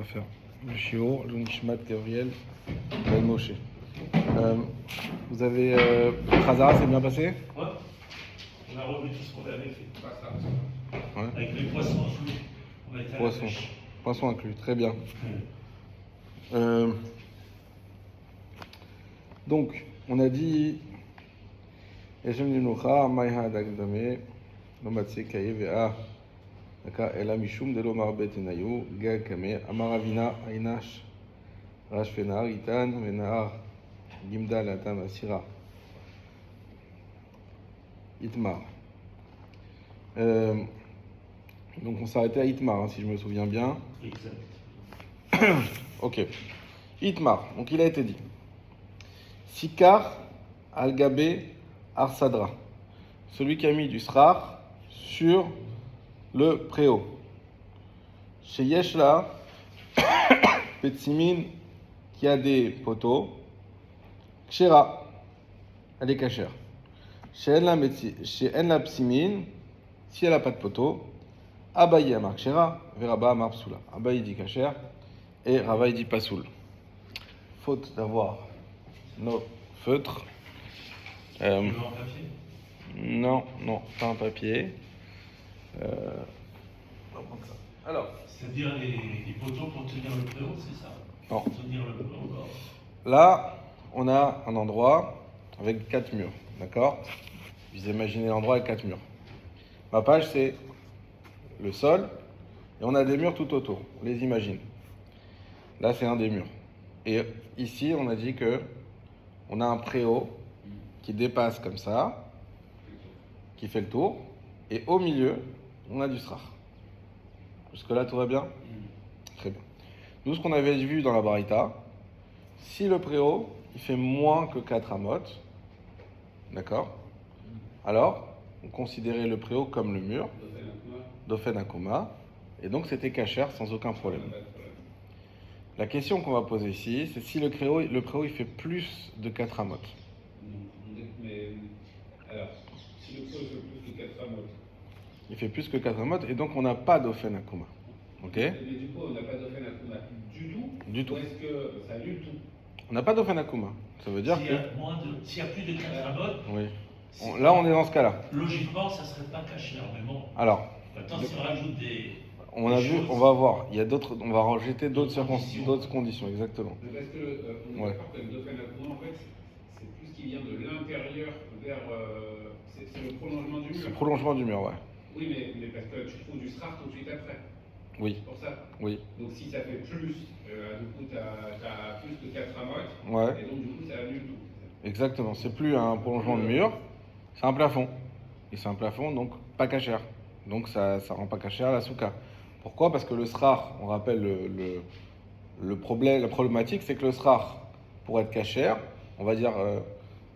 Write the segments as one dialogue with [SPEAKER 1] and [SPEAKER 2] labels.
[SPEAKER 1] On va faire le shiur, le nishmat Gabriel, Ben Moshe. Vous avez Khazara, c'est bien passé?
[SPEAKER 2] Ouais. On a revu tout ce qu'on avait fait.
[SPEAKER 1] Ouais.
[SPEAKER 2] Avec les poissons inclus. On a été à la
[SPEAKER 1] Poisson.
[SPEAKER 2] pêche.
[SPEAKER 1] Poisson inclus, très bien. Donc, on a dit Yashem Ninucha, Maïha Dagdame, Lomatse Kaye Vea, Aka Ela Mishum de Lomar Betenayu, Gag Kame, Amaravina, Ainash, Rashfenar, Itan, Venar, Gimdal, Atam, Asira, Itmar. Donc on s'arrêtait à Itmar, hein, si je me souviens bien.
[SPEAKER 2] Exact.
[SPEAKER 1] Ok. Itmar, donc il a été dit. Sikar al-Gabé Arsadra. Celui qui a mis du srar sur le préau. Chez Yeshla, Petsimin, qui a des poteaux. Kshera, elle est cachère. Chez Enla Psimin, si elle n'a pas de poteau. Abaye Amar Kshera, Veraba Amar Psula. Abaye dit cachère et Ravaï dit pasoul. Faute d'avoir nos feutres.
[SPEAKER 2] Tu veux en papier?
[SPEAKER 1] Non, pas un papier. On va prendre ça. Alors,
[SPEAKER 2] C'est-à-dire les poteaux pour tenir le préau, c'est ça?
[SPEAKER 1] non.
[SPEAKER 2] Pour tenir le préau.
[SPEAKER 1] Là, on a un endroit avec 4 murs, d'accord? Vous imaginez l'endroit avec 4 murs. Ma page, c'est le sol, et on a des murs tout autour. On les imagine. Là, c'est un des murs. Et ici, on a dit que on a un préau qui dépasse comme ça, qui fait le tour, et au milieu, on a du srar. Jusque-là, tout va bien? Très bien. Nous, ce qu'on avait vu dans la Baraita, si le préau, il fait moins que 4 amot, d'accord? Alors, on considérait le préau comme le mur, d'Ofen Akuma, et donc c'était cachère sans aucun problème. La question qu'on va poser ici, c'est si le préau il fait plus de 4 amot.
[SPEAKER 3] Mais alors, si le préau fait plus que 4 amot.
[SPEAKER 1] Il fait plus que 4 amot, et donc on n'a pas d'Ofen Akuma. Ok?
[SPEAKER 3] Mais du coup, on n'a pas d'Ofen Akuma du tout?
[SPEAKER 1] Du tout.
[SPEAKER 3] Ou est-ce que ça annule tout?
[SPEAKER 1] On n'a pas d'Ofen Akuma. Ça veut dire
[SPEAKER 2] S'il y a plus de 4 amotes,
[SPEAKER 1] oui. Là, on est dans ce cas-là.
[SPEAKER 2] logiquement, ça ne serait pas cachère. Mais bon,
[SPEAKER 1] Alors,
[SPEAKER 2] maintenant, si on rajoute des.
[SPEAKER 1] on a vu, on va voir. Il y a d'autres, on va rajouter d'autres circonstances, d'autres conditions, exactement.
[SPEAKER 3] Mais parce que on est
[SPEAKER 1] Ouais.
[SPEAKER 3] d'accord que l'Ofen Akuma, en fait, c'est plus ce qui vient de l'intérieur vers. C'est le prolongement du
[SPEAKER 1] C'est
[SPEAKER 3] mur.
[SPEAKER 1] le prolongement du mur, ouais.
[SPEAKER 3] Oui, mais parce que tu trouves du srar tout de suite après.
[SPEAKER 1] Oui,
[SPEAKER 3] C'est pour ça.
[SPEAKER 1] oui,
[SPEAKER 3] Donc si ça fait plus, du coup, tu as plus que 4 amotes.
[SPEAKER 1] ouais.
[SPEAKER 3] Et donc, du coup, ça annule tout.
[SPEAKER 1] Exactement. C'est plus un prolongement de mur, c'est un plafond. Et c'est un plafond, donc pas cachère. Donc ça rend pas cachère la souka. Pourquoi? Parce que le srar, on rappelle le problème, la problématique, c'est que le srar, pour être cachère, on va dire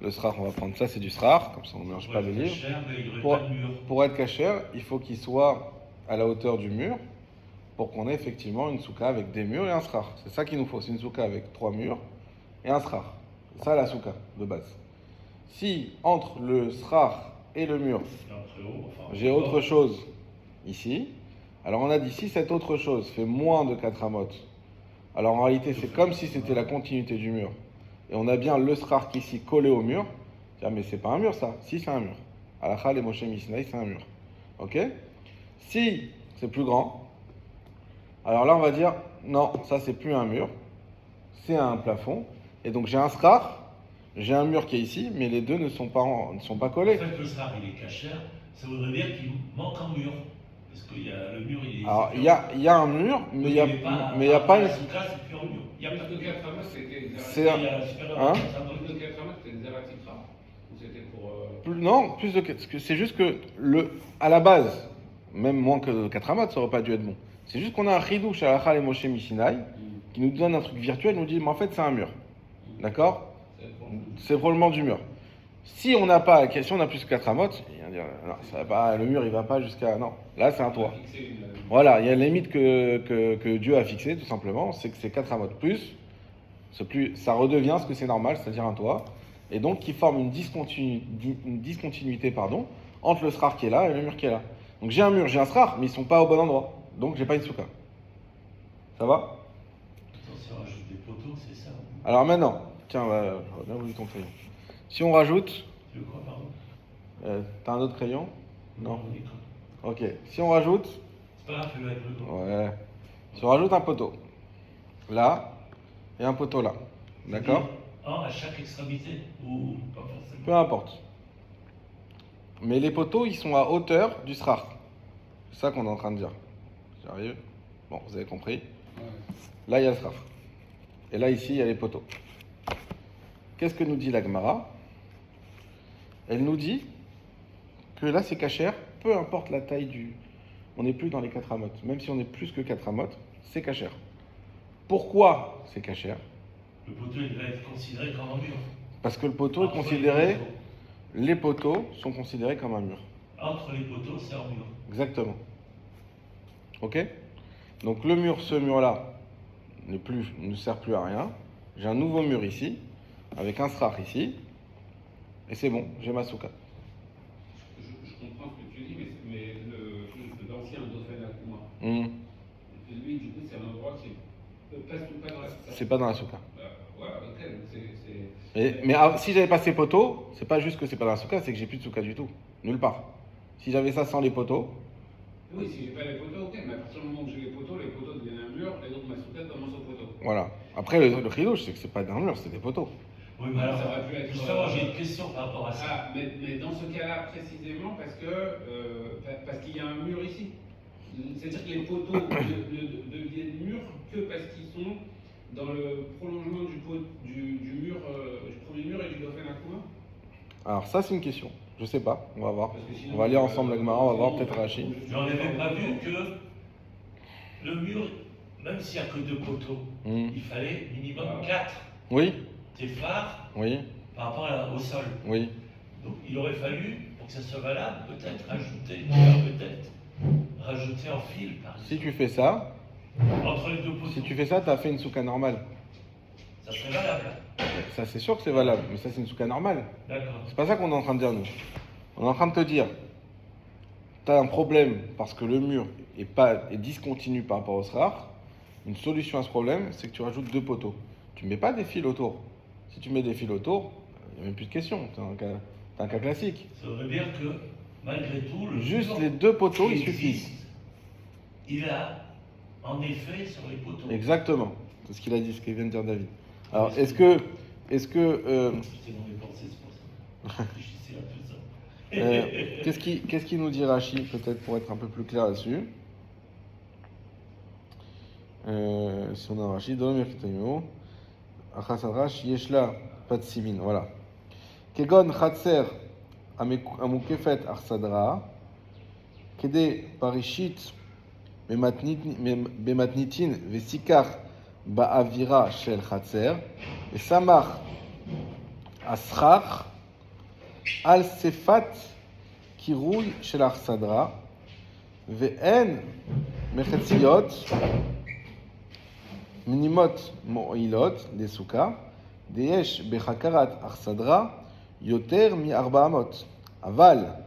[SPEAKER 1] le srar, on va prendre ça, c'est du srar, comme ça on ne mélange pas le livre.
[SPEAKER 2] Cachère, mais il n'y aurait pas de mur.
[SPEAKER 1] Pour être cachère, il faut qu'il soit à la hauteur du mur pour qu'on ait effectivement une souka avec des murs et un srar. C'est ça qu'il nous faut, c'est une souka avec 3 murs et un srar. C'est ça la souka de base. Si entre le srar et le mur,
[SPEAKER 2] Un préau, enfin,
[SPEAKER 1] j'ai autre chose ici, alors on a dit si cette autre chose fait moins de 4 amot, alors en réalité c'est comme si c'était la continuité du mur. Et on a bien le srar qui ici collé au mur. Ah, mais c'est pas un mur ça. Si, c'est un mur. Alachal et Moshe Mishnai, c'est un mur. Ok? Si c'est plus grand, alors là on va dire non, ça c'est plus un mur, c'est un plafond. Et donc j'ai un srar, j'ai un mur qui est ici, mais les deux ne sont pas collés.
[SPEAKER 2] En fait, le srar, il est cachère, ça voudrait dire qu'il manque un mur. Parce que le mur, il est.
[SPEAKER 1] Alors il y a un mur, mais il n'y a pas une.
[SPEAKER 2] La souka, c'est plus un mur. Il y a pas de
[SPEAKER 3] Plus de
[SPEAKER 2] mur.
[SPEAKER 3] 4 amotes, c'était
[SPEAKER 1] C'est un-
[SPEAKER 2] Il y a la supérieure
[SPEAKER 1] hein?
[SPEAKER 2] de 4 amotes.
[SPEAKER 3] Plus de 4 amotes, c'était des Zeratzitra? Ou c'était pour.
[SPEAKER 1] Non, plus de. C'est juste que à la base, même moins que 4 amot, ça aurait pas dû être bon. C'est juste qu'on a un chidouch à Alachal et Moshe Mishinai qui nous donne un truc virtuel, nous dit mais en fait c'est un mur. D'accord? C'est le prolongement du mur. Si on n'a pas, si on a plus que 4 amot, il va dire, non, ça va pas, le mur il va pas jusqu'à. Non, là c'est un toit.
[SPEAKER 3] Fixer une.
[SPEAKER 1] Voilà, il y a une limite que Dieu a fixée tout simplement, c'est que c'est 4 amot plus, ça redevient ce que c'est normal, c'est-à-dire un toit, et donc qui forme une discontinuité entre le srar qui est là et le mur qui est là. Donc j'ai un mur, j'ai un srar, mais ils sont pas au bon endroit, donc j'ai pas une souka. Ça va?
[SPEAKER 2] si on rajoute des poteaux, c'est ça.
[SPEAKER 1] Alors maintenant, tiens, j'aurais bien voulu ton crayon. Si on rajoute,
[SPEAKER 2] Tu veux quoi, pardon?
[SPEAKER 1] t'as un autre crayon? Non.
[SPEAKER 2] on est con.
[SPEAKER 1] Ok. Si on rajoute,
[SPEAKER 2] C'est pas grave, fais-le avec le gros.
[SPEAKER 1] ouais. Si on rajoute un poteau, là, et un poteau là, d'accord?
[SPEAKER 2] À chaque extrémité ou pas forcément?
[SPEAKER 1] Peu importe. Mais les poteaux, ils sont à hauteur du srar. C'est ça qu'on est en train de dire. J'arrive. Bon, vous avez compris.
[SPEAKER 3] Ouais.
[SPEAKER 1] Là, il y a le srar. Et là, ici, il y a les poteaux. Qu'est-ce que nous dit la Gemara? Elle nous dit que là, c'est cachère, peu importe la taille du... On n'est plus dans les 4 amotes. Même si on est plus que 4 amotes, c'est cachère. Pourquoi c'est cachère?
[SPEAKER 2] Le poteau, il va être considéré comme un mur.
[SPEAKER 1] Parce que le poteau est
[SPEAKER 2] Entre
[SPEAKER 1] considéré... Les poteaux sont considérés comme un mur.
[SPEAKER 2] Entre les poteaux, c'est un mur.
[SPEAKER 1] Exactement. Ok? Donc le mur, ce mur-là, ne sert plus à rien. J'ai un nouveau mur ici, avec un srar ici, et c'est bon, j'ai ma souka.
[SPEAKER 3] Je comprends ce que tu dis, mais l'ancien Dauphin Akuma, lui, du coup, c'est un endroit qui passe tout pas dans la souka.
[SPEAKER 1] C'est pas dans la souka.
[SPEAKER 3] Ouais, ok,
[SPEAKER 1] Mais si j'avais pas ces poteaux, c'est pas juste que c'est pas dans la souka, c'est que j'ai plus de souka du tout. Nulle part. Si j'avais ça sans les poteaux,
[SPEAKER 3] Oui, si j'ai pas les poteaux, ok, mais à partir du moment où j'ai les poteaux deviennent un mur, et donc ma souka commence au poteau.
[SPEAKER 1] voilà. Après, le chidouche, c'est que c'est pas un mur, c'est des poteaux.
[SPEAKER 2] Oui, mais alors,
[SPEAKER 3] Ça aurait pu être,
[SPEAKER 2] justement, j'ai une question par rapport à ça.
[SPEAKER 3] Ah, mais dans ce cas-là, précisément, parce qu'il y a un mur ici. C'est-à-dire que les poteaux deviennent murs que parce qu'ils sont dans le prolongement du mur, du premier mur et du Dauphin Akuma.
[SPEAKER 1] Alors ça, c'est une question. Je sais pas, on va voir.
[SPEAKER 3] Parce que sinon,
[SPEAKER 1] On va lire ensemble la Gemara, on va voir
[SPEAKER 3] sinon,
[SPEAKER 1] peut-être Rashi.
[SPEAKER 2] J'en avais pas vu que le mur, même s'il n'y a que 2 poteaux, il fallait minimum 4
[SPEAKER 1] Oui,
[SPEAKER 2] phares
[SPEAKER 1] oui,
[SPEAKER 2] par rapport au sol.
[SPEAKER 1] oui.
[SPEAKER 2] Donc il aurait fallu, pour que ça soit valable, peut-être rajouter en fil, par exemple.
[SPEAKER 1] Si tu fais ça,
[SPEAKER 2] Entre les 2 poteaux.
[SPEAKER 1] si tu fais ça, tu as fait une souka normale.
[SPEAKER 2] Ça serait valable.
[SPEAKER 1] Ça, c'est sûr que c'est valable, mais ça, c'est une souka normale.
[SPEAKER 2] D'accord.
[SPEAKER 1] C'est pas ça qu'on est en train de dire, nous. On est en train de te dire, tu as un problème parce que le mur est discontinu par rapport au srar. Une solution à ce problème, c'est que tu rajoutes 2 poteaux. Tu mets pas des fils autour. Si tu mets des fils autour, il n'y a même plus de question. C'est un cas classique.
[SPEAKER 2] Ça veut dire que, malgré tout, le
[SPEAKER 1] Juste
[SPEAKER 2] mur
[SPEAKER 1] les 2 poteaux,
[SPEAKER 2] qui
[SPEAKER 1] il suffit.
[SPEAKER 2] existe, il a en effet sur les poteaux.
[SPEAKER 1] Exactement. C'est ce qu'il a dit, ce qu'il vient de dire David. Alors, est-ce que
[SPEAKER 2] J'étais dans mes pensées, c'est pour ça. Je réfléchissais à tout ça.
[SPEAKER 1] qu'est-ce qu'il nous dit Rashi, peut-être pour être un peu plus clair là-dessus? Si on a Rashi, dans le Merkitayo, Achas Rashi, Yeshla, pas de simin, voilà. Kegon Chatser, Amukefet Arsadra, Kede Parishit, Bematnitin, Vesikar, Ba'avira Shel Chatser, et Samach Asrach, Al Sefat, Kirouy Shel Arsadra, Ve'en Mechetziot, Minimot Mo'ilot, des Souka, Deyesh Bechakarat Arsadra, Yoter mi Arba Amot. Aval,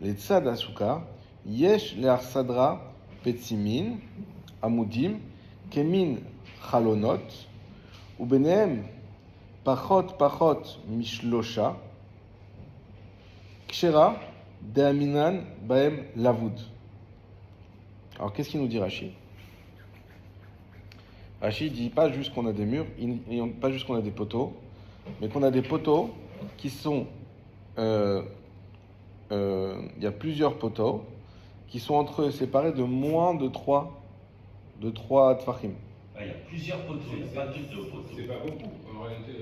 [SPEAKER 1] les Tzad Asuka, Yesh le Arsadra, Petsimin, Amudim, Kemin Chalonot, Ubeneem, Pachot Mishlosha, Kshera, Deaminan, Baem Lavud. Alors qu'est-ce qu'il nous dit Rashi? Rashi dit pas juste qu'on a des murs, pas juste qu'on a des poteaux, mais qu'on a des poteaux qui sont... il y a plusieurs poteaux qui sont entre eux séparés de moins de 3 tfachim.
[SPEAKER 2] Il y a plusieurs poteaux, il n'y a pas que 2 poteaux.
[SPEAKER 3] C'est pas beaucoup. En réalité,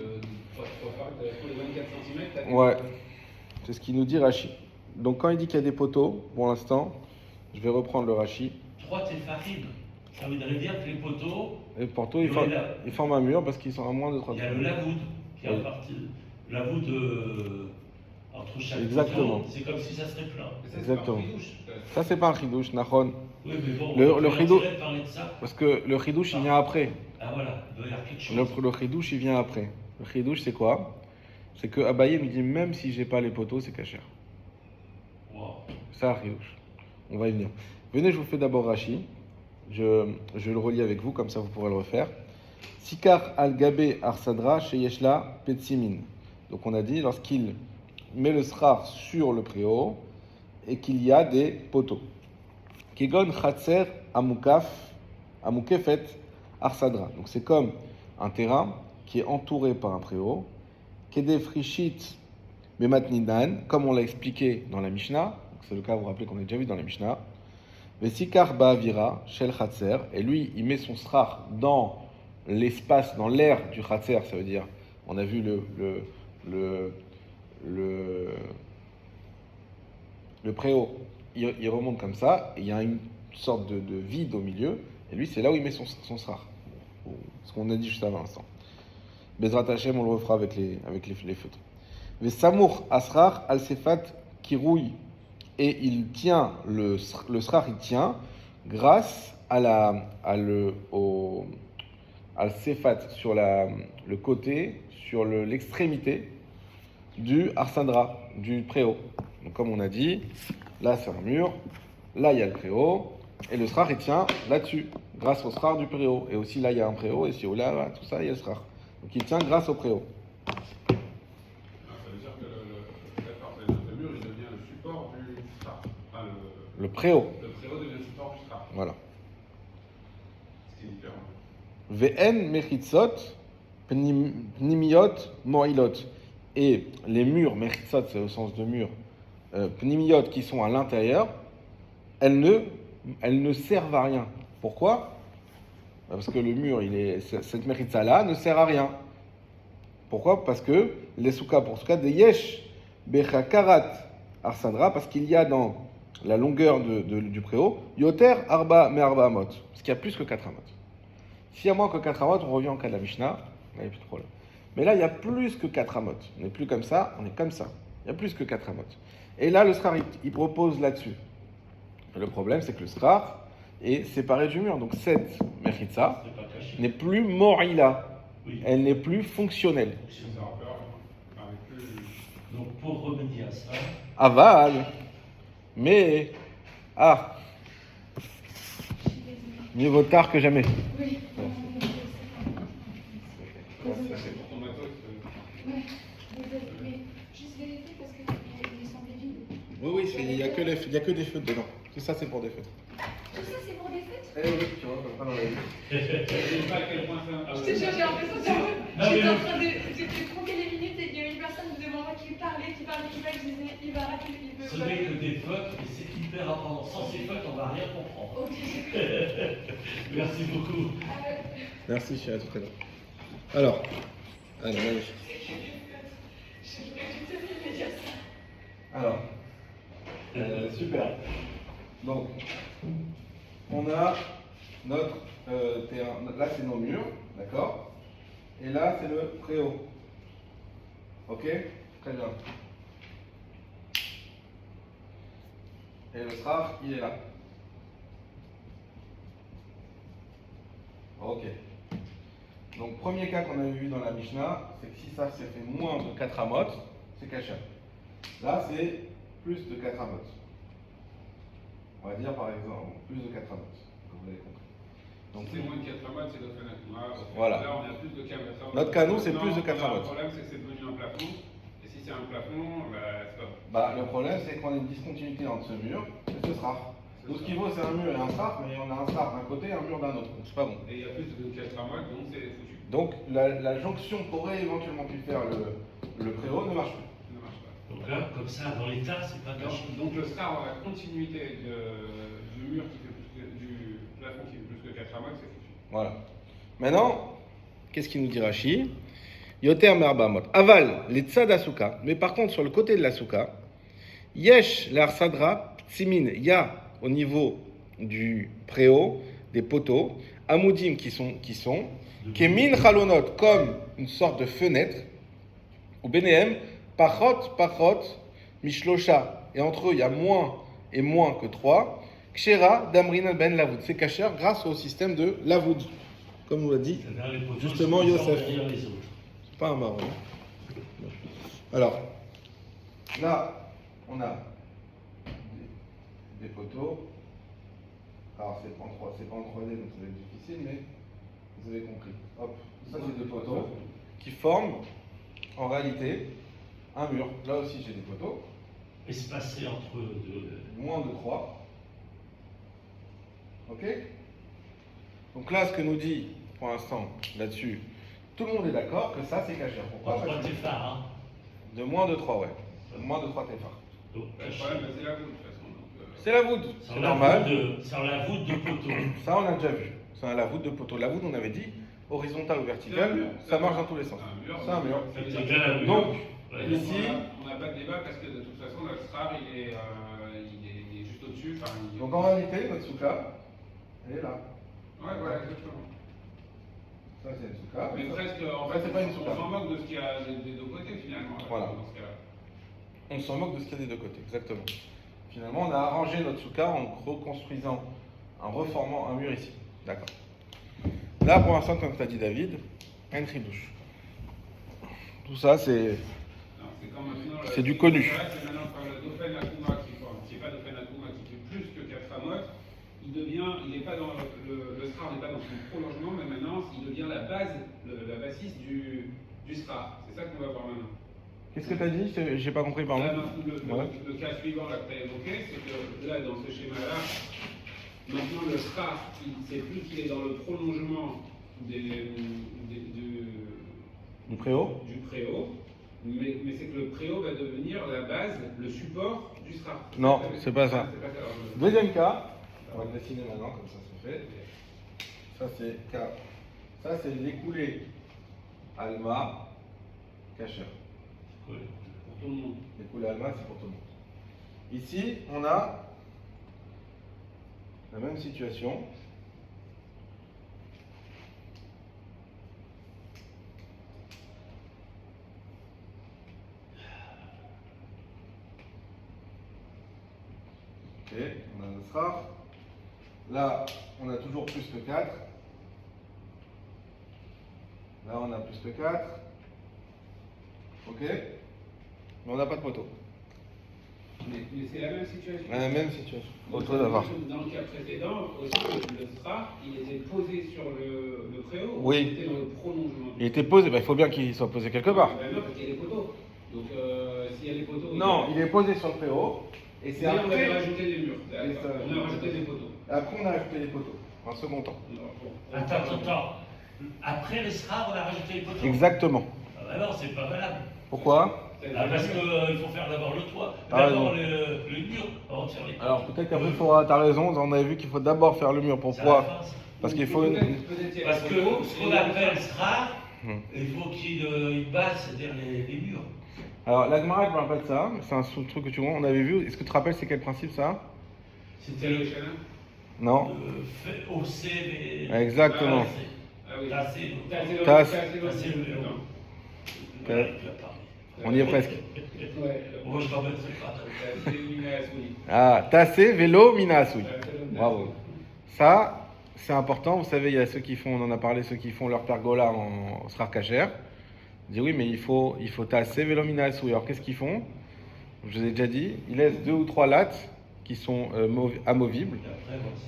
[SPEAKER 3] 3 phares, pour les 24 cm,
[SPEAKER 1] Ouais, c'est ce qu'il nous dit Rashi. Donc quand il dit qu'il y a des poteaux, pour l'instant, je vais reprendre le Rashi.
[SPEAKER 2] 3 tépharim, ça voudrait dire que les poteaux.
[SPEAKER 1] Les poteaux, ils forment un mur parce qu'ils sont à moins de 3
[SPEAKER 2] Il y a le lavoud qui est en partie. Lavoud entre chaque
[SPEAKER 1] Exactement.
[SPEAKER 2] poteau, c'est comme si ça serait plein.
[SPEAKER 1] Exactement. Ça, c'est pas un chidouche, Nahon.
[SPEAKER 2] Oui, mais bon,
[SPEAKER 1] Le chidouche,
[SPEAKER 2] de parler de ça.
[SPEAKER 1] parce que le chidouche, il vient après.
[SPEAKER 2] Ah voilà, il doit y avoir quelque chose.
[SPEAKER 1] Le chidouche, il vient après. Le chidouche, c'est quoi? C'est que Abaye nous dit même si j'ai pas les poteaux, c'est cachère.
[SPEAKER 2] Wow.
[SPEAKER 1] Ça, un chidouche. On va y venir. Venez, je vous fais d'abord Rashi. Je le relis avec vous, comme ça vous pourrez le refaire. Sikar al-Gabé Arsadra Sheyeshla Petsimin. Donc on a dit lorsqu'il met le srar sur le préau et qu'il y a des poteaux. Kegon Khatser Amukefet Arsadra. Donc c'est comme un terrain qui est entouré par un préau. Kede Frishit Bematnidan, comme on l'a expliqué dans la Mishnah. C'est le cas, vous vous rappelez qu'on a déjà vu dans la Mishnah. Vesikar Ba'avira Shel Khatser. Et lui, il met son srar dans l'espace, dans l'air du Khatser, ça veut dire, on a vu le préau, il remonte comme ça, et il y a une sorte de vide au milieu, et lui, c'est là où il met son srar. Ce qu'on a dit juste avant l'instant. Bezrat Hashem, on le refera avec les feutres. Vesamour Asrar Al-Sefat Kirouille, et il tient, le srar, il tient, grâce al-sefat sur le côté, sur l'extrémité du arsandra, du préau. Donc comme on a dit, là c'est un mur, là il y a le préau, et le srar il tient là-dessus, grâce au srar du préau. Et aussi là il y a un préau, et si là, tout ça il y a le srar. Donc il tient grâce au préau.
[SPEAKER 3] Ça veut dire que le mur il devient le support du srar. Enfin,
[SPEAKER 1] le préau.
[SPEAKER 3] Le préau devient le support du srar.
[SPEAKER 1] Voilà.
[SPEAKER 3] C'est différent.
[SPEAKER 1] Ve'en mechitzot pnimiot mo'ilot. Et les murs, mechitzot c'est au sens de mur, pnimiot qui sont à l'intérieur, elles ne servent à rien. Pourquoi? Parce que le mur, cette mechitza là ne sert à rien. Pourquoi? Parce que les soukas, pour soukas, des yesh bechakarat arsandra, parce qu'il y a dans la longueur du préau, yoter arba me arba amot, parce qu'il y a plus que 4 amot. S'il y a moins que 4 amot, on revient en cas de la Mishnah, il n'y a plus de problème. Mais là, il y a plus que 4 amot. On n'est plus comme ça, on est comme ça. Il y a plus que 4 amot. Et là, le srar, il propose là-dessus. Le problème, c'est que le srar est séparé du mur. Donc cette mechitza n'est plus morila.
[SPEAKER 2] Oui.
[SPEAKER 1] Elle n'est plus fonctionnelle.
[SPEAKER 2] Donc pour remédier à ça,
[SPEAKER 1] Aval. Mais, mieux vaut tard que jamais.
[SPEAKER 4] Oui.
[SPEAKER 3] C'est pour ton matos.
[SPEAKER 4] Ouais, mais juste vérifier parce qu'il semblait vide.
[SPEAKER 1] Oui, il n'y a que des feux dedans. Tout ça, c'est pour des feux.
[SPEAKER 4] Tout ça, c'est pour des fêtes?
[SPEAKER 1] Eh oui, tu vois, comme ça dans la vie.
[SPEAKER 3] Je sais pas à quel point ça.
[SPEAKER 4] Je te jure, j'ai l'impression que j'étais en train de. J'ai compté les minutes et il y a une personne devant moi qui parlait, je disais, il va rater, il veut.
[SPEAKER 2] ce n'est que des fautes, et c'est hyper apprendre. Sans ces fautes, on ne va rien comprendre.
[SPEAKER 4] Ok.
[SPEAKER 2] Merci beaucoup.
[SPEAKER 1] Merci, chérie, à tout à l'heure. Alors, allez, magnifique. Alors, super. Donc, on a notre terrain. Là, c'est nos murs, d'accord? Et là, c'est le préau. Ok? Très bien. Et le srar, il est là. Ok. Donc, premier cas qu'on avait vu dans la Mishnah, c'est que si ça s'est fait moins de 4 amot, c'est kasher. Là, c'est plus de 4 amot. On va dire par exemple plus de 4 amot, comme vous l'avez compris. Donc,
[SPEAKER 3] C'est moins de 4 amot, c'est notre fenêtre.
[SPEAKER 1] Voilà.
[SPEAKER 3] Là, on a plus de 4 amot.
[SPEAKER 1] Notre canot, c'est plus de 4 amot.
[SPEAKER 3] Le problème, c'est que c'est devenu un plafond. Et si c'est un plafond, stop.
[SPEAKER 1] le problème, c'est qu'on a une discontinuité entre ce mur et ce srar. Donc, ce qu'il vaut, c'est un mur et un srar, mais on a un srar d'un côté et un mur d'un autre. Donc, c'est pas bon.
[SPEAKER 3] Et il y a plus de 4 amot, donc c'est foutu.
[SPEAKER 1] Donc, la jonction qu'aurait éventuellement pu faire le préau ne marche plus.
[SPEAKER 3] Ça ne marche pas.
[SPEAKER 2] Donc là, comme ça, dans l'état, c'est pas caché.
[SPEAKER 3] Donc le star dans la continuité du mur qui fait plus que, du plafond qui fait plus que 4 amot, c'est foutu.
[SPEAKER 1] Voilà. Maintenant, qu'est-ce qu'il nous dit Rashi? Yoter merbamot. Aval, les tzad asuka. Mais par contre, sur le côté de la souka, yesh l'arsadra tsimin. Il y a au niveau du préau des poteaux, amoudim qui sont kemin chalonot, comme une sorte de fenêtre, ou benehem, pachot, mishlosha. Et entre eux, il y a moins et moins que 3. Kshera damrin ben lavoud. C'est kasher grâce au système de lavoud. Comme nous l'a dit
[SPEAKER 2] C'est-à-dire les poteaux
[SPEAKER 1] justement
[SPEAKER 2] sont
[SPEAKER 1] Yosef.
[SPEAKER 2] derrière les autres.
[SPEAKER 1] C'est pas un marron. Alors, là, on a des poteaux. Alors, c'est pas en 3D, donc ça va être difficile, mais Vous avez compris. Hop, ça c'est deux poteaux qui forment en réalité un mur. Là aussi j'ai des poteaux.
[SPEAKER 2] Espacé entre deux.
[SPEAKER 1] Moins de 3. Ok? Donc là, ce que nous dit pour l'instant là-dessus, tout le monde est d'accord que ça c'est cachère. Pourquoi?
[SPEAKER 2] Trois
[SPEAKER 1] Parce que
[SPEAKER 2] téphars, hein.
[SPEAKER 1] de moins de 3, ouais. De moins de 3 téphars.
[SPEAKER 2] Donc,
[SPEAKER 3] Le problème, c'est la voûte, de toute façon.
[SPEAKER 1] C'est la voûte, c'est normal.
[SPEAKER 2] Sur la voûte de poteau.
[SPEAKER 1] Ça on a déjà vu. C'est la voûte de poteau. La voûte, on avait dit, horizontale ou verticale, ça marche dans tous les sens. C'est un mur.
[SPEAKER 2] C'est bien la
[SPEAKER 1] Donc,
[SPEAKER 2] Ouais,
[SPEAKER 1] ici,
[SPEAKER 3] on n'a pas de débat parce que de toute façon, le SRAR, il est juste au-dessus. Enfin,
[SPEAKER 1] donc en réalité, notre souka, elle est là.
[SPEAKER 3] Ouais, voilà, exactement.
[SPEAKER 1] Ça c'est une souka.
[SPEAKER 3] Mais presque, en
[SPEAKER 1] Ça,
[SPEAKER 3] fait,
[SPEAKER 1] c'est pas une souka.
[SPEAKER 3] on s'en moque de ce qu'il y a des deux côtés finalement.
[SPEAKER 1] Voilà.
[SPEAKER 3] Dans ce cas-là.
[SPEAKER 1] On s'en moque de ce qu'il y a des deux côtés, exactement. Finalement, on a arrangé notre souka en reconstruisant, en reformant un mur ici. D'accord. Là, pour l'instant, comme tu as dit David, un tridouche. Tout ça, c'est c'est du connu.
[SPEAKER 3] C'est vrai que maintenant, quand le Dauphin Akuma qui n'est pas Dauphin Akuma, qui fait plus que 4 ramotes, il n'est pas dans le SRAR n'est pas dans son prolongement, mais maintenant, il devient la base, la bassiste du SRAR. C'est ça qu'on va voir maintenant.
[SPEAKER 1] Qu'est-ce que tu as dit? J'ai pas compris, pardon.
[SPEAKER 3] Là, le cas suivant là, que tu as évoqué, c'est que là, dans ce schéma-là, maintenant le SRAR, c'est plus qu'il est dans le prolongement du
[SPEAKER 1] préau.
[SPEAKER 3] Mais c'est que le préau va devenir la base, le support du SRAR.
[SPEAKER 1] Non, c'est pas ça.
[SPEAKER 3] C'est pas ça.
[SPEAKER 1] Deuxième cas, on va le dessiner maintenant, comme ça se fait. Ça c'est cas. Ça c'est l'écoulé Alma Kacher.
[SPEAKER 3] Pour tout le monde.
[SPEAKER 1] L'écoulé Alma, c'est pour tout le monde. Ici, on a la même situation. Ok, on a notre SRAR. Là, on a toujours plus que 4. Là, on a plus que 4. Ok? Mais on n'a pas de poteau.
[SPEAKER 3] Mais c'est la même situation.
[SPEAKER 1] La même situation. Autre
[SPEAKER 3] Dans
[SPEAKER 1] d'avoir.
[SPEAKER 3] le cas précédent, aussi, le SRAR, il était posé sur le préau.
[SPEAKER 1] Oui.
[SPEAKER 3] Il était dans le prolongement.
[SPEAKER 1] Il était posé, il faut bien qu'il soit posé quelque part.
[SPEAKER 3] Ben non, parce qu'il y a des poteaux. Donc, s'il y a des poteaux.
[SPEAKER 1] Non, il est posé sur le préau. Et c'est
[SPEAKER 3] Mais on avait
[SPEAKER 1] après.
[SPEAKER 3] rajouté des murs.
[SPEAKER 1] Et ça-
[SPEAKER 3] On a rajouté des poteaux.
[SPEAKER 1] Après, on a ajouté les poteaux. En second temps.
[SPEAKER 2] Attends. Après le SRAR, on a rajouté les poteaux.
[SPEAKER 1] Exactement.
[SPEAKER 2] Ah bah non, c'est pas valable.
[SPEAKER 1] Pourquoi?
[SPEAKER 2] Parce qu'il faut faire d'abord le toit,
[SPEAKER 1] Ah,
[SPEAKER 2] d'abord le mur, avant de faire les poteaux.
[SPEAKER 1] Alors peut-être qu'après, t'as raison, on avait vu qu'il faut d'abord faire le mur.
[SPEAKER 2] C'est à la
[SPEAKER 1] Pourquoi?
[SPEAKER 2] fin, ça.
[SPEAKER 1] Parce qu'il faut une.
[SPEAKER 2] Parce que ce qu'on appelle SRAR, il faut qu'il basse derrière les murs.
[SPEAKER 1] Alors, la Gemara, je me rappelle ça, c'est un truc que tu vois, on avait vu. Est-ce que tu te rappelles c'est quel principe ça?
[SPEAKER 3] C'était le chaîne.
[SPEAKER 1] Non?
[SPEAKER 2] OC, mais.
[SPEAKER 1] Exactement.
[SPEAKER 3] Ah oui.
[SPEAKER 2] Tassé.
[SPEAKER 1] Tasse. On y est presque.
[SPEAKER 2] Moi, je t'en mettrai pas.
[SPEAKER 1] Ah, tassé, vélo, minasouille. Bravo. Ça, c'est important. Vous savez, il y a ceux qui font, on en a parlé, ceux qui font leur pergola en SRAR Kacher. Ils disent oui, mais il faut tasser, vélo, minasouille. Alors, qu'est-ce qu'ils font? Je vous ai déjà dit, ils laissent 2 ou 3 lattes qui sont amovibles.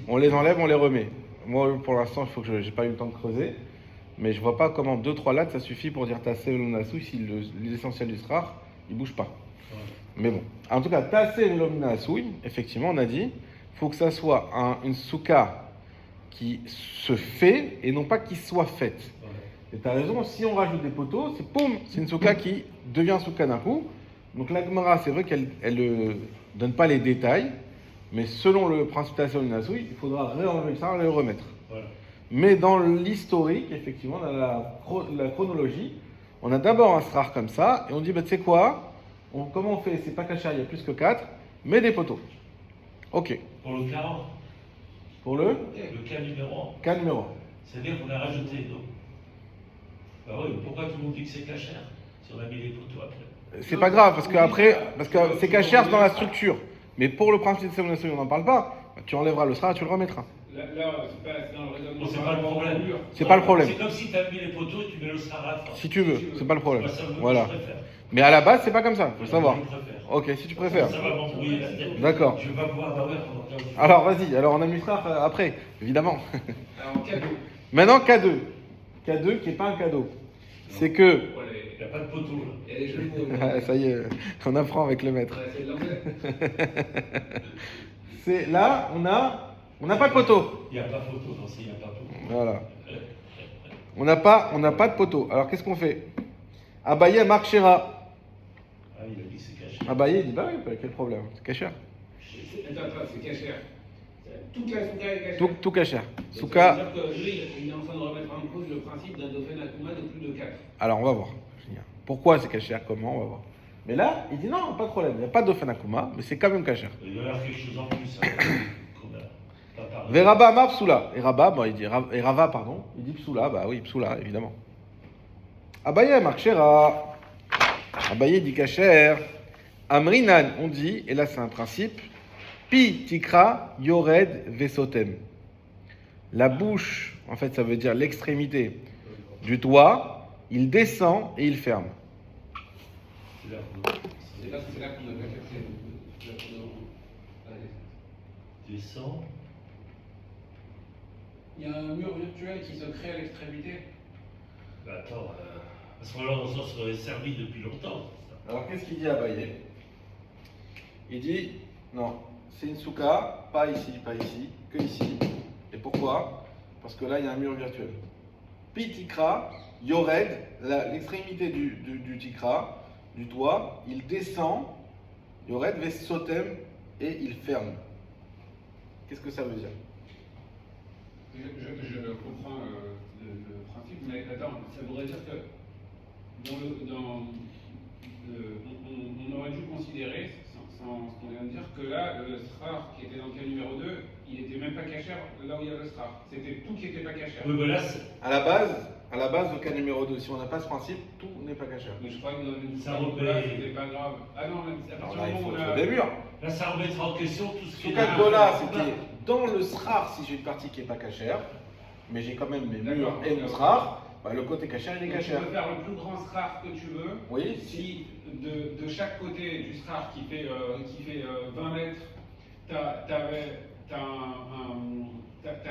[SPEAKER 1] On les enlève, on les remet. Moi, pour l'instant, il faut que j'ai pas eu le temps de creuser. Mais je vois pas comment 2-3 lattes, ça suffit pour dire tasser, vélo, minasouille si l'essentiel du SRAR, il bouge pas. Mais bon, en tout cas, tasser vélo minasouille, effectivement, on a dit, il faut que ça soit une souka qui se fait et non pas qui soit faite. Et tu as raison, si on rajoute des poteaux, c'est une souka qui devient souka d'un coup. Donc la Gemara, c'est vrai qu'elle ne donne pas les détails, mais selon le principe tasser vélo minasouille, il faudra réenlever ça et le remettre. Voilà. Mais dans l'historique, effectivement, dans la chronologie, on a d'abord un SRAR comme ça, et on dit, bah, tu sais quoi, comment on fait? C'est pas caché, il y a plus que 4, mais des poteaux. Ok.
[SPEAKER 2] Pour le 40.
[SPEAKER 1] Pour le
[SPEAKER 2] cas numéro 1.
[SPEAKER 1] Cas numéro 1.
[SPEAKER 2] C'est-à-dire qu'on a rajouté. Donc. Bah oui, pourquoi tout le monde dit que c'est cachère si on a mis les poteaux après?
[SPEAKER 1] C'est pas grave, parce que c'est cachère dans la structure. Mais pour le principe de séparation, on n'en parle pas. Tu enlèveras le SRAR et tu le remettras.
[SPEAKER 3] Là, c'est pas dans le raisonnement.
[SPEAKER 2] C'est pas le problème.
[SPEAKER 1] C'est pas le problème.
[SPEAKER 2] C'est comme si tu as mis les poteaux et tu mets le SRAR à la fin.
[SPEAKER 1] Si tu veux, c'est pas le problème.
[SPEAKER 2] Ça,
[SPEAKER 1] voilà. Mais à la base, c'est pas comme ça, faut savoir.
[SPEAKER 2] Je préfère.
[SPEAKER 1] Ok, si tu préfères.
[SPEAKER 2] Ça va m'embrouiller la tête.
[SPEAKER 1] D'accord.
[SPEAKER 2] Je vais pas pouvoir m'avoir pendant 15 jours.
[SPEAKER 1] Alors vas-y, alors on a mis SRAR après, évidemment.
[SPEAKER 3] Alors, cas 2.
[SPEAKER 1] Maintenant, cas 2. K2 qui n'est pas un cadeau. C'est que.
[SPEAKER 2] Il n'y a pas de poteau là.
[SPEAKER 3] Il y a des jeux de mots.
[SPEAKER 1] Ah, ça y est, on apprend avec le maître.
[SPEAKER 3] Ouais, c'est de l'anglais.
[SPEAKER 1] C'est là, on n'a pas de poteau.
[SPEAKER 2] Il n'y a pas photo, non, il n'y a pas poteau.
[SPEAKER 1] Voilà. On n'a pas de poteau. Alors qu'est-ce qu'on fait? Abaye marque Shera.
[SPEAKER 2] Ah, il a dit que c'est caché.
[SPEAKER 1] Abaye dit bah oui, quel problème? C'est caché.
[SPEAKER 3] Attends, c'est cachère. Toute la souka est cachère.
[SPEAKER 1] Tout caché.
[SPEAKER 3] Ça
[SPEAKER 1] Souka.
[SPEAKER 3] veut dire que lui, il est en train de remettre en cause le principe d'un dauphin Akuma de plus de 4.
[SPEAKER 1] Alors on va voir. Pourquoi c'est caché? Comment? On va voir. Mais là, il dit non, pas de problème. Il n'y a pas de dauphin Akuma, mais c'est quand même caché.
[SPEAKER 2] Il doit y avoir quelque chose en plus. Hein, qu'on a pas parlé.
[SPEAKER 1] Veraba Amar Psoula. Et Rabba, bon, il dit, et Rava, pardon, il dit Psoula, bah oui, Psoula, évidemment. Abaye marque Shera. Abaye dit Kacher. Amrinan, on dit, et là c'est un principe, Pi Tikra Yored Vesotem. La bouche, en fait, ça veut dire l'extrémité du doigt, il descend et il ferme.
[SPEAKER 2] C'est là.
[SPEAKER 3] C'est là qu'on a pas capté.
[SPEAKER 2] Descend.
[SPEAKER 3] Il y a un mur virtuel qui se crée à l'extrémité.
[SPEAKER 2] Bah attends, à ce moment-là, on s'en serait servi depuis longtemps.
[SPEAKER 1] Alors qu'est-ce qu'il dit à Abaye? Il dit, non, c'est une souka, pas ici, que ici. Et pourquoi? Parce que là, il y a un mur virtuel. Pi Tikra Yored, l'extrémité du Tikra, du doigt, il descend, Yored Vesotem, et il ferme. Qu'est-ce que ça veut dire?
[SPEAKER 3] Je comprends le principe, mais attends, ça voudrait dire que on aurait dû considérer, sans ce qu'on vient de dire, que là, le SRAR qui était dans le cas numéro 2, il n'était même pas cachère là où il y a le SRAR. C'était tout qui n'était pas cachère.
[SPEAKER 2] Oui, mais là,
[SPEAKER 1] À la base, au cas numéro 2, si on n'a pas ce principe, tout n'est pas caché.
[SPEAKER 3] Mais je crois que dans une
[SPEAKER 2] Ça
[SPEAKER 3] là, c'était pas grave. Ah non, mais à
[SPEAKER 1] Alors
[SPEAKER 3] partir
[SPEAKER 1] là,
[SPEAKER 3] du
[SPEAKER 1] il
[SPEAKER 3] moment
[SPEAKER 1] faut
[SPEAKER 3] où on a...
[SPEAKER 1] des murs.
[SPEAKER 2] là, ça remettra en question tout ce qui est.
[SPEAKER 1] Souka Gola, c'était dans le srar si j'ai une partie qui n'est pas cachère, mais j'ai quand même mes murs
[SPEAKER 3] D'accord.
[SPEAKER 1] et mon srar, bah, le côté cachère, il est
[SPEAKER 3] Donc, tu
[SPEAKER 1] cachère.
[SPEAKER 3] peux faire le plus grand SRAR que tu veux.
[SPEAKER 1] Oui,
[SPEAKER 3] Si de chaque côté du SRAR qui fait 20 mètres, t'as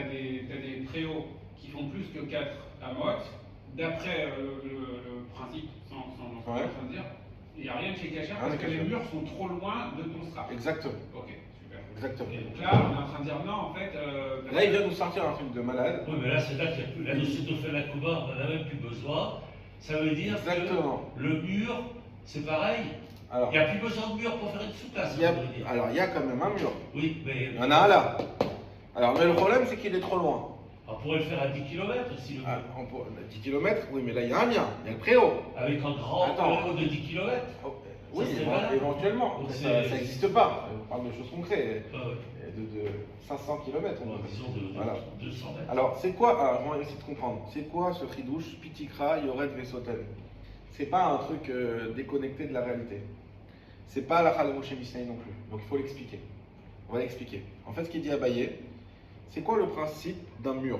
[SPEAKER 3] des préaux qui font plus que 4 amotes, d'après le principe, sans ce qu'on est en train de dire, il n'y a rien qui est cachère
[SPEAKER 1] Rien
[SPEAKER 3] parce que
[SPEAKER 1] n'est
[SPEAKER 3] les
[SPEAKER 1] cachère.
[SPEAKER 3] murs sont trop loin de ton SRAR.
[SPEAKER 1] exactement.
[SPEAKER 3] Ok, super.
[SPEAKER 1] Exactement.
[SPEAKER 3] Et donc là, on est en train de dire non, en fait.
[SPEAKER 1] Là, il vient nous sortir un truc de malade.
[SPEAKER 2] Oui, mais là, c'est là qu'il n'y a plus. La notion de faire la Kuba, on n'en a même plus besoin. Ça veut dire
[SPEAKER 1] Exactement.
[SPEAKER 2] que le mur, c'est pareil.
[SPEAKER 1] Alors,
[SPEAKER 2] Il n'y a plus besoin de mur pour faire une souka, ça
[SPEAKER 1] il y a,
[SPEAKER 2] veut dire.
[SPEAKER 1] alors, il y a quand même un mur.
[SPEAKER 2] Oui, mais.
[SPEAKER 1] Il y en a un là. Alors, mais le problème, c'est qu'il est trop loin.
[SPEAKER 2] On pourrait le faire à 10 km aussi, le mur.
[SPEAKER 1] Ah, 10 km, oui, mais là, il y a un lien. Il y a le préau.
[SPEAKER 2] Avec un grand
[SPEAKER 1] Attends.
[SPEAKER 2] préau de 10 km.
[SPEAKER 1] Oh, oui,
[SPEAKER 2] serait valable.
[SPEAKER 1] éventuellement.
[SPEAKER 2] Donc
[SPEAKER 1] Mais
[SPEAKER 2] c'est-
[SPEAKER 1] ça n'existe pas. On parle de choses concrètes.
[SPEAKER 2] Ouais, ouais.
[SPEAKER 1] De 500 km.
[SPEAKER 2] Bon, disons de
[SPEAKER 1] Voilà.
[SPEAKER 2] 200 mètres.
[SPEAKER 1] Alors, c'est quoi, alors, on va essayer de comprendre, c'est quoi ce tridouche, Pitikra, Yored, Vesotel? C'est pas un truc déconnecté de la réalité. C'est pas la Khalemo chez Mishnah non plus. Donc, il faut l'expliquer. On va l'expliquer. En fait, ce qu'il dit à Abaye, c'est quoi le principe d'un mur?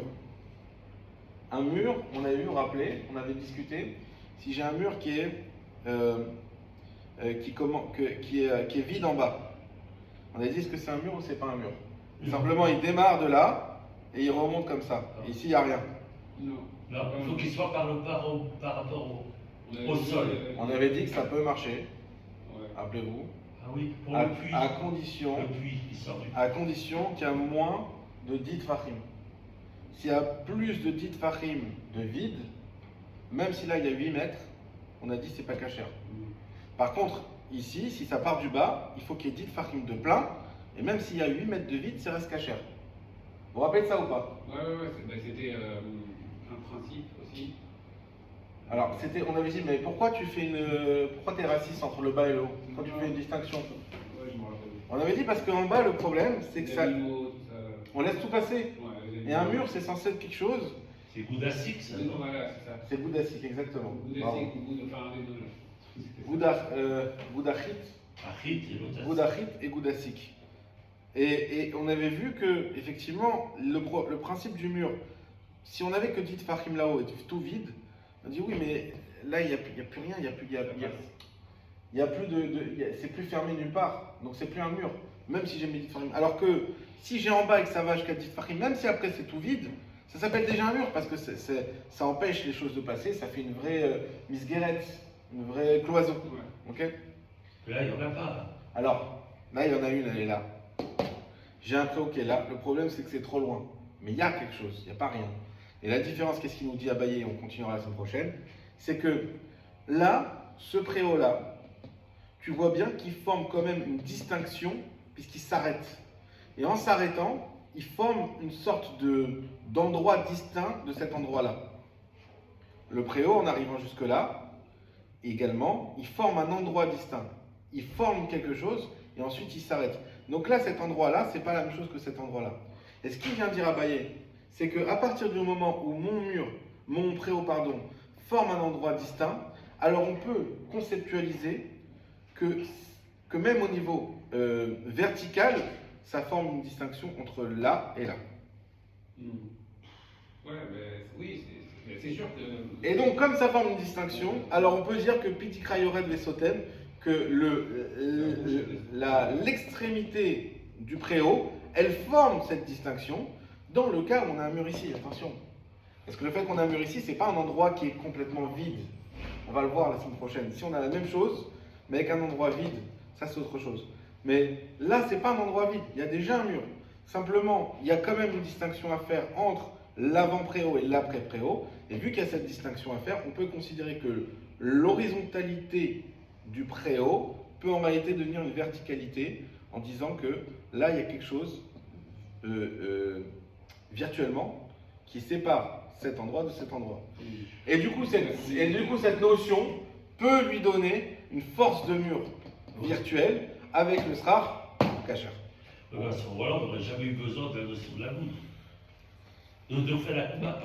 [SPEAKER 1] Un mur, on avait vu, rappelé, on avait discuté, si j'ai un mur qui est vide en bas, on a dit est-ce que c'est un mur ou c'est pas un mur? Simplement, il démarre de là et il remonte comme ça. Et ici, il n'y a rien.
[SPEAKER 3] Non.
[SPEAKER 2] Là, il faut qu'il soit par rapport
[SPEAKER 3] On
[SPEAKER 2] au sol.
[SPEAKER 1] On avait dit que ça peut marcher,
[SPEAKER 3] Ouais.
[SPEAKER 1] rappelez-vous,
[SPEAKER 2] Ah oui, pour
[SPEAKER 1] à,
[SPEAKER 2] le puits.
[SPEAKER 1] à condition,
[SPEAKER 2] Le puits qui sort du puits.
[SPEAKER 1] à condition qu'il y a moins de 10 fachim. S'il y a plus de 10 fachim de vide, même si là il y a 8 mètres, on a dit c'est pas cachère. Par contre, ici, si ça part du bas, il faut qu'il y ait 10 fachim de plein, et même s'il y a 8 mètres de vide, ça reste cachère. Vous vous rappelez de ça ou pas?
[SPEAKER 3] Ouais, c'était un principe aussi.
[SPEAKER 1] Alors, on avait dit, mais pourquoi pourquoi t'es raciste entre le bas et le haut? Quand tu fais une distinction.
[SPEAKER 3] Ouais, je me rappelle.
[SPEAKER 1] On avait dit parce qu'en bas, le problème, c'est que
[SPEAKER 3] Les
[SPEAKER 1] ça,
[SPEAKER 3] animaux, tout ça.
[SPEAKER 1] on laisse tout passer.
[SPEAKER 3] Ouais, les
[SPEAKER 1] Et un
[SPEAKER 3] animaux.
[SPEAKER 1] mur, c'est censé être quelque chose.
[SPEAKER 2] C'est goudassique, ça.
[SPEAKER 3] Non, voilà, c'est ça.
[SPEAKER 1] C'est bouddhacique, exactement. Bravo.
[SPEAKER 3] Enfin, les deux. Là.
[SPEAKER 1] Bouddhachit,
[SPEAKER 2] Achit et l'autre.
[SPEAKER 1] bouddhachit et goudassique. Et on avait vu que, effectivement, le principe du mur, si on avait que dit Fahim là-haut et tout vide, on dit oui, mais là, il n'y a plus rien, c'est plus fermé nulle part, donc c'est plus un mur, même si j'ai mis dit Fahim. Alors que si j'ai en bas et que ça va jusqu'à dit Fahim, même si après c'est tout vide, Ça s'appelle déjà un mur parce que ça empêche les choses de passer, ça fait une vraie misguérette, une vraie cloison.
[SPEAKER 3] Ouais.
[SPEAKER 1] Ok?
[SPEAKER 2] Là, il n'y en a pas.
[SPEAKER 1] Alors, là, il y en a une, elle est là. J'ai un préau qui est là. Le problème, c'est que c'est trop loin. Mais il y a quelque chose, il n'y a pas rien. Et la différence, qu'est-ce qu'il nous dit Abaye, on continuera la semaine prochaine, c'est que là, ce préau-là, tu vois bien qu'il forme quand même une distinction puisqu'il s'arrête. Et en s'arrêtant, il forme une sorte d'endroit distinct de cet endroit-là. Le préau, en arrivant jusque-là, également, il forme un endroit distinct. Il forme quelque chose et ensuite il s'arrête. Donc là, cet endroit-là, c'est pas la même chose que cet endroit-là. Et ce qu'il vient dire Abaye, c'est qu'à partir du moment où mon préau, forme un endroit distinct, alors on peut conceptualiser que même au niveau vertical, ça forme une distinction entre là et là.
[SPEAKER 3] Ouais, mais oui, c'est sûr que.
[SPEAKER 1] Et donc, comme ça forme une distinction, alors on peut dire que Piti Krayored Vesoten, que l'extrémité du préau, elle forme cette distinction dans le cas où on a un mur ici, attention. Parce que le fait qu'on a un mur ici, c'est pas un endroit qui est complètement vide. On va le voir la semaine prochaine. Si on a la même chose, mais avec un endroit vide, ça c'est autre chose. Mais là, c'est pas un endroit vide, il y a déjà un mur. Simplement, il y a quand même une distinction à faire entre l'avant-préau et l'après-préau. Et vu qu'il y a cette distinction à faire, on peut considérer que l'horizontalité du préau peut en réalité devenir une verticalité en disant que là, il y a quelque chose virtuellement qui sépare cet endroit de cet endroit. Et du coup, cette notion peut lui donner une force de mur virtuelle avec le srar kasher.
[SPEAKER 2] À ce moment-là, on n'aurait jamais eu besoin de la notion de la voûte. Donc, on fait la